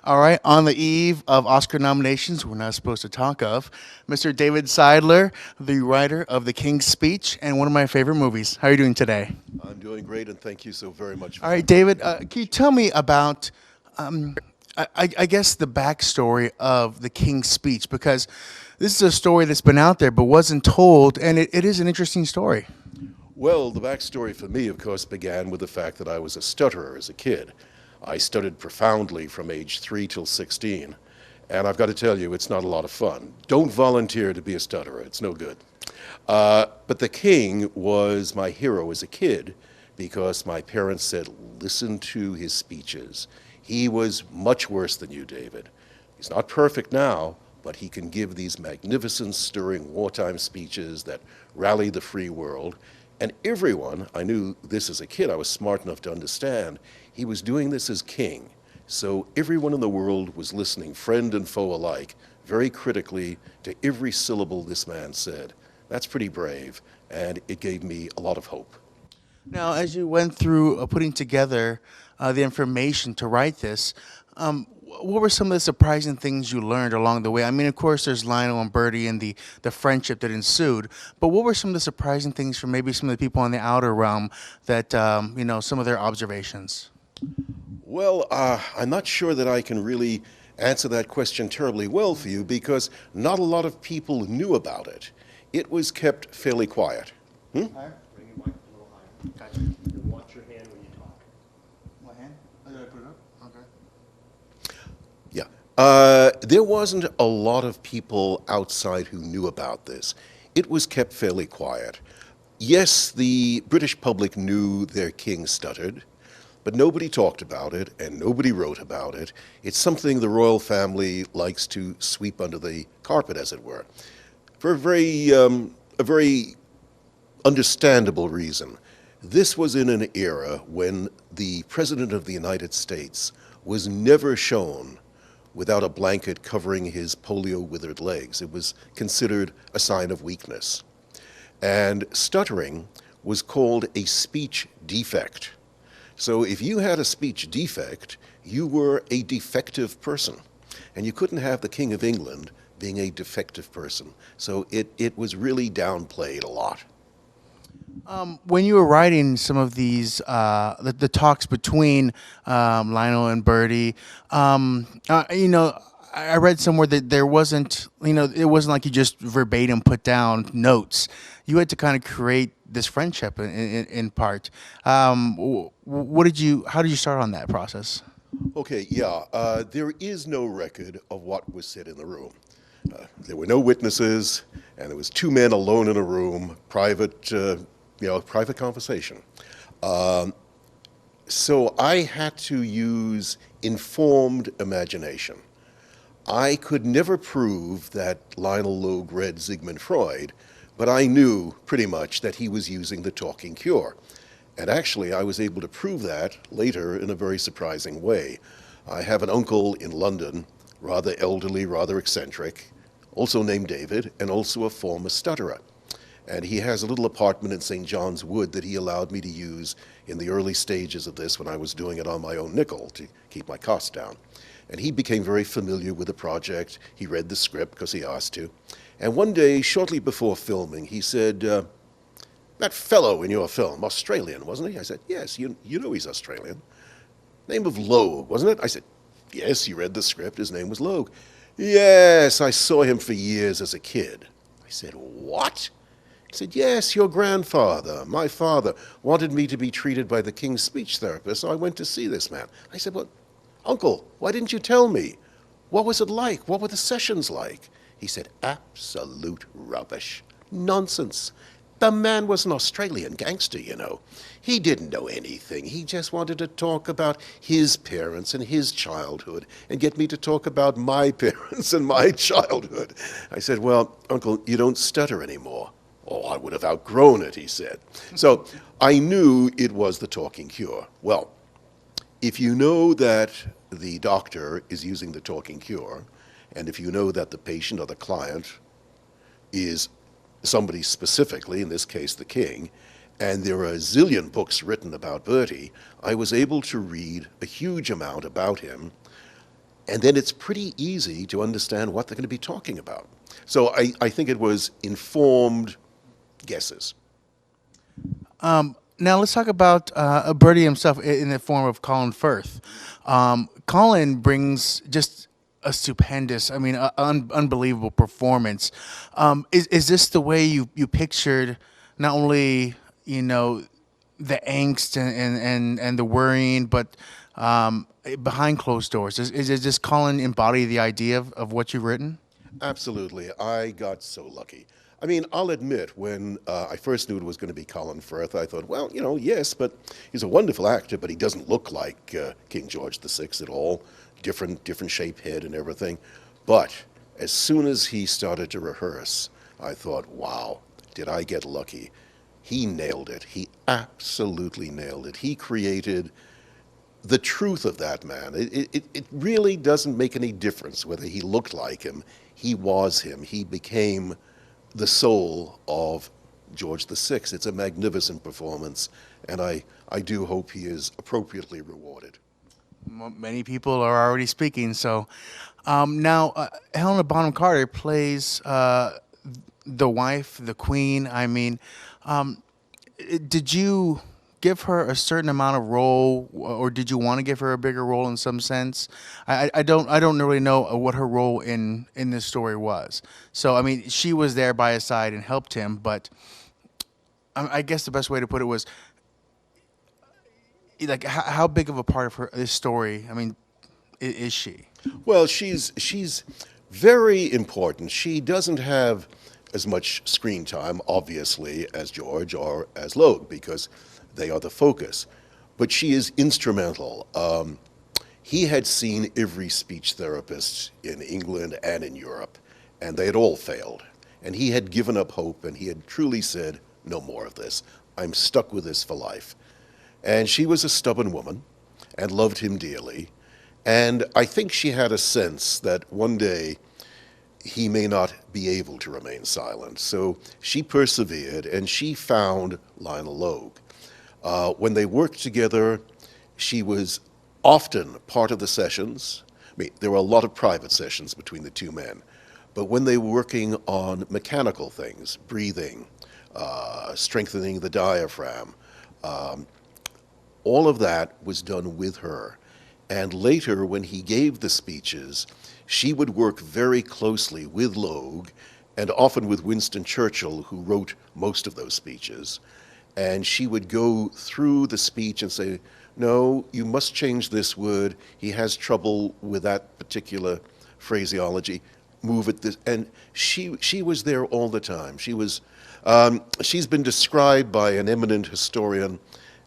All right, on the eve of Oscar nominations, we're not supposed to talk of Mr. David Seidler, the writer of The King's Speech and one of my favorite movies. How are you doing today? I'm doing great, and thank you so very much for All right, having me. David, can you tell me about, I guess, the backstory of The King's Speech? Because this is a story that's been out there but wasn't told, and it is an interesting story. Well, the backstory for me, of course, began with the fact that I was a stutterer as a kid. I stuttered profoundly from age 3 till 16, and I've got to tell you, it's not a lot of fun. Don't volunteer to be a stutterer, it's no good. But the king was my hero as a kid because my parents said, listen to his speeches. He was much worse than you, David. He's not perfect now, but he can give these magnificent, stirring wartime speeches that rally the free world. And everyone, I knew this as a kid, I was smart enough to understand, he was doing this as king. So everyone in the world was listening, friend and foe alike, very critically to every syllable this man said. That's pretty brave, and it gave me a lot of hope. Now, as you went through putting together the information to write this, what were some of the surprising things you learned along the way? I mean, of course, there's Lionel and Bertie and the friendship that ensued, but what were some of the surprising things for maybe some of the people in the outer realm that, some of their observations? Well, I'm not sure that I can really answer that question terribly well for you because not a lot of people knew about it. It was kept fairly quiet. Higher? Bring your mic a little higher. Gotcha. And watch your hand when you talk. My hand? Oh, did I put it up? Okay. Yeah. There wasn't a lot of people outside who knew about this. It was kept fairly quiet. Yes, the British public knew their king stuttered, but nobody talked about it and nobody wrote about it. It's something the royal family likes to sweep under the carpet, as it were, for a very understandable reason. This was in an era when the President of the United States was never shown without a blanket covering his polio-withered legs. It was considered a sign of weakness. And stuttering was called a speech defect. So if you had a speech defect, you were a defective person. And you couldn't have the King of England being a defective person. So it was really downplayed a lot. When you were writing some of these, the talks between Lionel and Bertie, I read somewhere that there wasn't, it wasn't like you just verbatim put down notes. You had to kind of create this friendship in part. How did you start on that process? Okay, yeah, there is no record of what was said in the room. There were no witnesses, and there was two men alone in a room, private conversation. So I had to use informed imagination. I could never prove that Lionel Logue read Sigmund Freud, but I knew pretty much that he was using the talking cure. And actually, I was able to prove that later in a very surprising way. I have an uncle in London, rather elderly, rather eccentric, also named David, and also a former stutterer. And he has a little apartment in St. John's Wood that he allowed me to use in the early stages of this when I was doing it on my own nickel to keep my costs down. And he became very familiar with the project. He read the script because he asked to. And one day, shortly before filming, he said, that fellow in your film, Australian, wasn't he? I said, yes, you know he's Australian. Name of Logue, wasn't it? I said, yes, he read the script. His name was Logue. Yes, I saw him for years as a kid. I said, what? He said, yes, your grandfather, my father, wanted me to be treated by the King's speech therapist, so I went to see this man. I said, well, Uncle, why didn't you tell me? What was it like? What were the sessions like? He said, absolute rubbish. Nonsense. The man was an Australian gangster, you know. He didn't know anything. He just wanted to talk about his parents and his childhood and get me to talk about my parents and my childhood. I said, well, Uncle, you don't stutter anymore. Oh, I would have outgrown it, he said. So I knew it was the talking cure. Well, if you know that the doctor is using the talking cure, and if you know that the patient or the client is somebody specifically, in this case the king, and there are a zillion books written about Bertie, I was able to read a huge amount about him And then it's pretty easy to understand what they're going to be talking about. So I think it was informed guesses. Now let's talk about Birdie himself in the form of Colin Firth. Colin brings just a stupendous, I mean, unbelievable performance. Is this the way you pictured not only the angst and the worrying, but behind closed doors? Does Colin embody the idea of what you've written? Absolutely. I got so lucky. I mean, I'll admit, when I first knew it was going to be Colin Firth, I thought, well, yes, but he's a wonderful actor, but he doesn't look like King George VI at all. Different shape head and everything. But as soon as he started to rehearse, I thought, wow, did I get lucky? He nailed it. He absolutely nailed it. He created the truth of that man. It really doesn't make any difference whether he looked like him. He was him. He became the soul of George VI. It's a magnificent performance, and I do hope he is appropriately rewarded. Many people are already speaking. So now, Helena Bonham Carter plays the wife, the queen. I mean, did you give her a certain amount of role, or did you want to give her a bigger role in some sense? I don't really know what her role in this story was. So I mean, she was there by his side and helped him, but I guess the best way to put it was like how big of a part of this story? I mean, is she? Well, she's very important. She doesn't have as much screen time, obviously, as George or as Logue, because they are the focus. But she is instrumental. He had seen every speech therapist in England and in Europe, and they had all failed. And he had given up hope, and he had truly said, no more of this. I'm stuck with this for life. And she was a stubborn woman and loved him dearly. And I think she had a sense that one day he may not be able to remain silent. So she persevered, and she found Lionel Logue. When they worked together, she was often part of the sessions. I mean, there were a lot of private sessions between the two men. But when they were working on mechanical things, breathing, strengthening the diaphragm, all of that was done with her. And later, when he gave the speeches, she would work very closely with Logue, and often with Winston Churchill, who wrote most of those speeches. And she would go through the speech and say, no, you must change this word. He has trouble with that particular phraseology. Move it this. And she was there all the time. She's been described by an eminent historian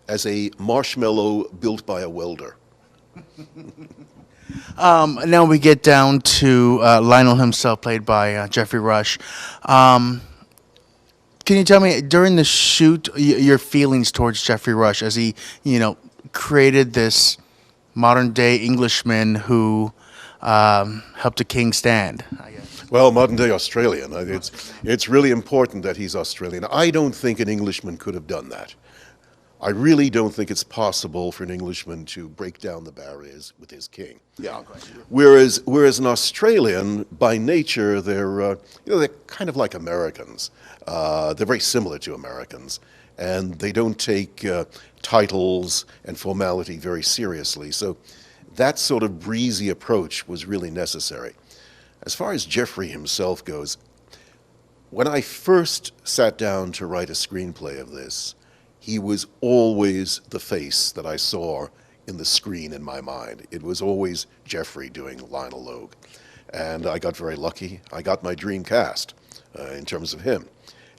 as a marshmallow built by a welder. Now we get down to Lionel himself, played by Jeffrey Rush. Can you tell me, during the shoot, your feelings towards Jeffrey Rush as he, created this modern-day Englishman who helped a king stand, I guess? Well, modern-day Australian. It's really important that he's Australian. I don't think an Englishman could have done that. I really don't think it's possible for an Englishman to break down the barriers with his king. Yeah, I'm glad you do. Whereas an Australian, by nature, they're kind of like Americans. They're very similar to Americans, and they don't take titles and formality very seriously. So that sort of breezy approach was really necessary. As far as Jeffrey himself goes, when I first sat down to write a screenplay of this, he was always the face that I saw in the screen in my mind. It was always Jeffrey doing Lionel Logue. And I got very lucky. I got my dream cast in terms of him.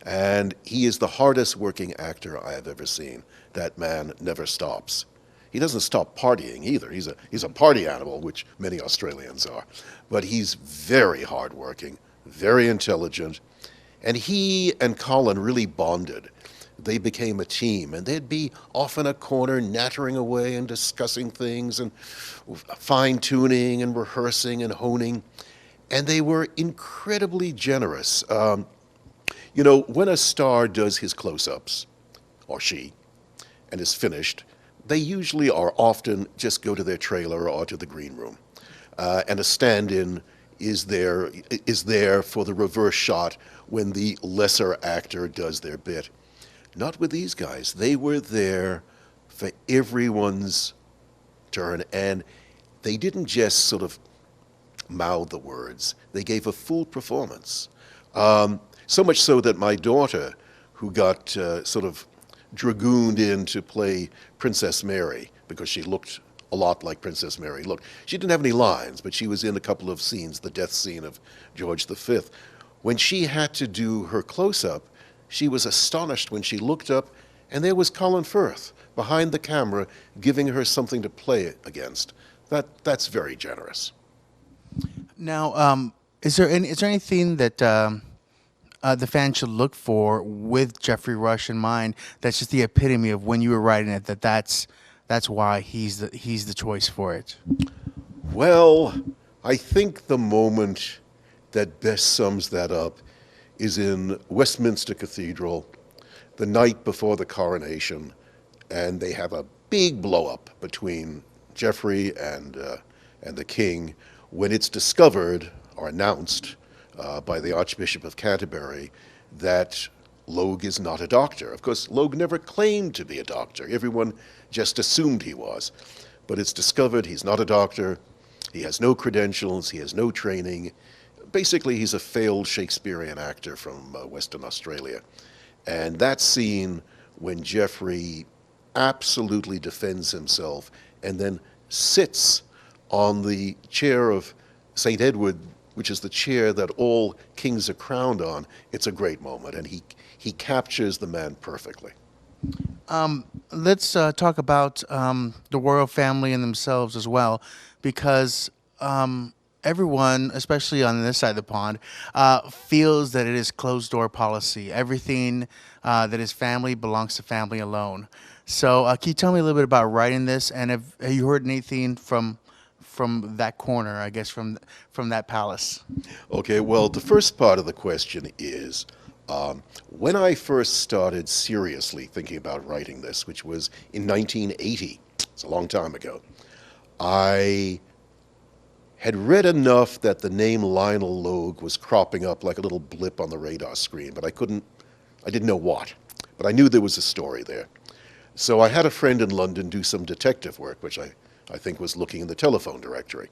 And he is the hardest working actor I have ever seen. That man never stops. He doesn't stop partying either. He's a party animal, which many Australians are. But he's very hardworking, very intelligent. And he and Colin really bonded. They became a team, and they'd be off in a corner nattering away and discussing things and fine-tuning and rehearsing and honing. And they were incredibly generous. When a star does his close-ups, or she, and is finished, they usually or often just go to their trailer or to the green room. and a stand-in is there for the reverse shot when the lesser actor does their bit. Not with these guys. They were there for everyone's turn, and they didn't just sort of mouth the words. They gave a full performance. So much so that my daughter, who got sort of dragooned in to play Princess Mary, because she looked a lot like Princess Mary looked. She didn't have any lines, but she was in a couple of scenes, the death scene of George V. When she had to do her close-up, she was astonished when she looked up, and there was Colin Firth behind the camera giving her something to play against. That's very generous. Now, is there anything that the fans should look for with Jeffrey Rush in mind? That's just the epitome of when you were writing it. That's why he's the choice for it. Well, I think the moment that best sums that up is in Westminster Cathedral, the night before the coronation, and they have a big blow-up between Geoffrey and the king when it's discovered or announced by the Archbishop of Canterbury that Logue is not a doctor. Of course, Logue never claimed to be a doctor. Everyone just assumed he was. But it's discovered he's not a doctor. He has no credentials. He has no training. Basically, he's a failed Shakespearean actor from Western Australia. And that scene when Geoffrey absolutely defends himself and then sits on the chair of St. Edward, which is the chair that all kings are crowned on, it's a great moment, and he captures the man perfectly. Let's talk about the royal family and themselves as well, because everyone, especially on this side of the pond, feels that it is closed-door policy. Everything that is family belongs to family alone. So can you tell me a little bit about writing this, and have you heard anything from that corner, I guess, from that palace? Okay, well, the first part of the question is, when I first started seriously thinking about writing this, which was in 1980, it's a long time ago, I had read enough that the name Lionel Logue was cropping up like a little blip on the radar screen, but I didn't know what. But I knew there was a story there. So I had a friend in London do some detective work, which I think was looking in the telephone directory.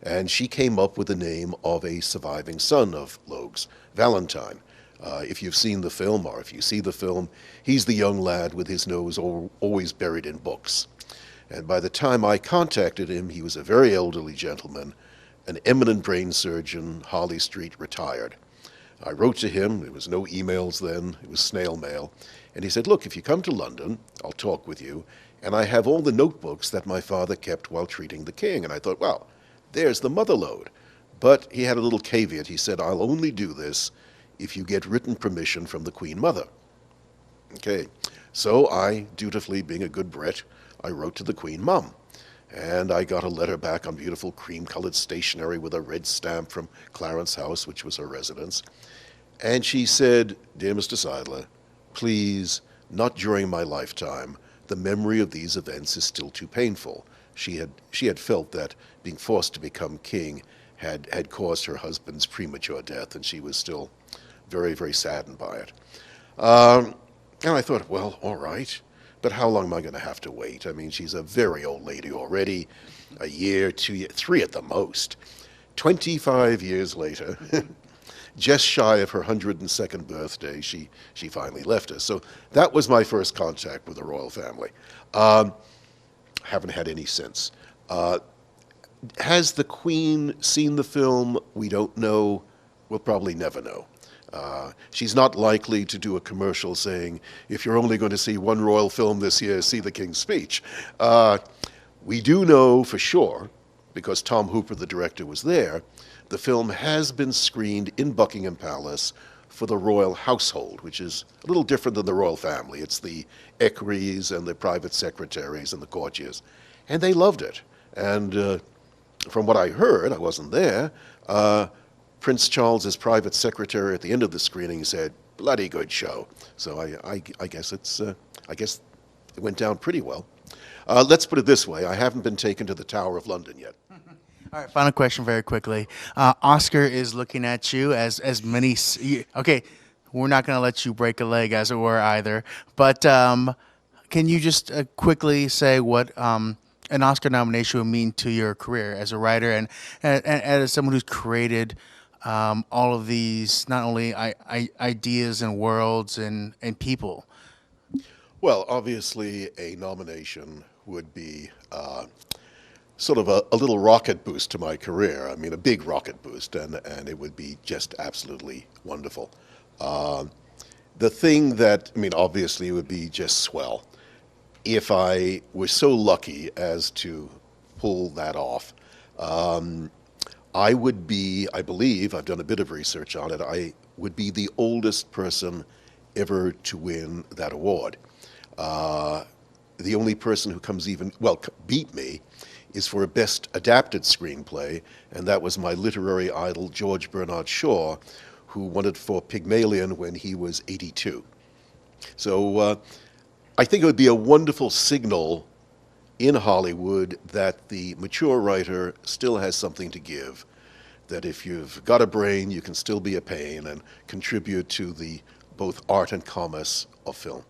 And she came up with the name of a surviving son of Logue's, Valentine. If you've seen the film, or if you see the film, he's the young lad with his nose always buried in books. And by the time I contacted him, he was a very elderly gentleman, an eminent brain surgeon, Harley Street, retired. I wrote to him. There was no emails then. It was snail mail. And he said, look, if you come to London, I'll talk with you. And I have all the notebooks that my father kept while treating the king. And I thought, well, there's the mother lode. But he had a little caveat. He said, I'll only do this if you get written permission from the Queen Mother. Okay, so I, dutifully being a good Brit, I wrote to the Queen Mum. And I got a letter back on beautiful cream-colored stationery with a red stamp from Clarence House, which was her residence. And she said, dear Mr. Seidler, please, not during my lifetime. The memory of these events is still too painful. She had felt that being forced to become king had caused her husband's premature death, and she was still very, very saddened by it. And I thought, well, all right, but how long am I going to have to wait? I mean, she's a very old lady already, a year, 2 years, 3 at the most. 25 years later, just shy of her 102nd birthday, she finally left us. So that was my first contact with the royal family. Haven't had any since. Has the Queen seen the film? We don't know. We'll probably never know. She's not likely to do a commercial saying, if you're only going to see one royal film this year, see The King's Speech. We do know for sure, because Tom Hooper, the director, was there, the film has been screened in Buckingham Palace for the royal household, which is a little different than the royal family. It's the equerries and the private secretaries and the courtiers. And they loved it. And from what I heard, I wasn't there, Prince Charles's private secretary at the end of the screening said, bloody good show. So I guess I guess it went down pretty well. Let's put it this way, I haven't been taken to the Tower of London yet. All right, final question very quickly. Oscar is looking at you as many. Okay, we're not going to let you break a leg, as it were, either. But can you just quickly say what an Oscar nomination would mean to your career as a writer and as someone who's created all of these, not only ideas and worlds and people? Well, obviously, a nomination would be sort of a little rocket boost to my career. I mean, a big rocket boost, and it would be just absolutely wonderful. The thing that, I mean, obviously, it would be just swell if I was so lucky as to pull that off. I would be, I believe, I've done a bit of research on it, I would be the oldest person ever to win that award. The only person who comes even, well, beat me is for a Best Adapted Screenplay, and that was my literary idol, George Bernard Shaw, who won it for Pygmalion when he was 82. So I think it would be a wonderful signal in Hollywood that the mature writer still has something to give, that if you've got a brain, you can still be a pain and contribute to the both art and commerce of film.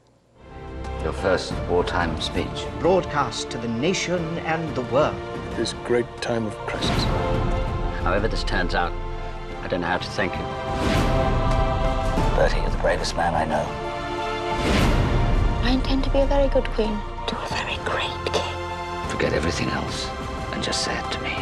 Your first wartime speech. Broadcast to the nation and the world. This great time of crisis. However this turns out, I don't know how to thank you. Bertie, you're the bravest man I know. I intend to be a very good queen to a very great king. Forget everything else and just say it to me.